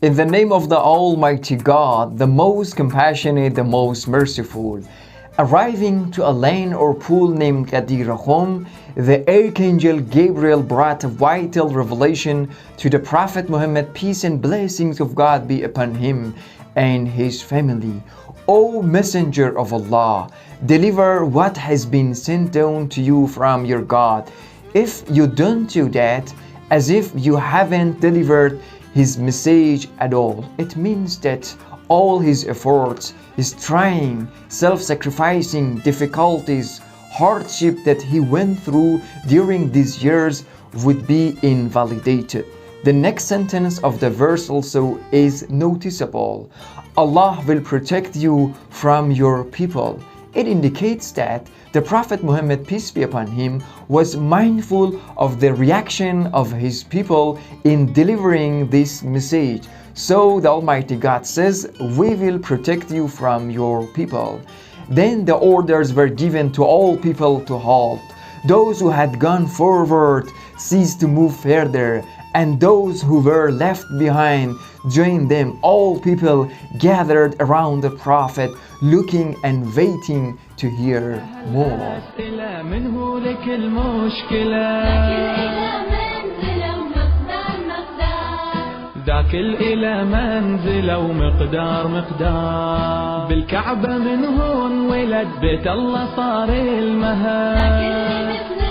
In the name of the Almighty God, the most compassionate, the most merciful. Arriving to a lane or pool named Ghadir, the Archangel Gabriel brought a vital revelation to the Prophet Muhammad, peace and blessings of God be upon him and his family. O Messenger of Allah, deliver what has been sent down to you from your God. If you don't do that, as if you haven't delivered his message at all, it means that all his efforts, his trying, self-sacrificing, difficulties, hardship that he went through during these years would be invalidated. The next sentence of the verse also is noticeable. Allah will protect you from your people. It indicates that the Prophet Muhammad, peace be upon him, was mindful of the reaction of his people in delivering this message. So the Almighty God says, we will protect you from your people. Then the orders were given to all people to halt. Those who had gone forward ceased to move further, and those who were left behind joined them. All people gathered around the Prophet, looking and waiting to hear more. ذاك الإله منزله ومقدار بالكعبة من هون ولد بيت الله صار المهار.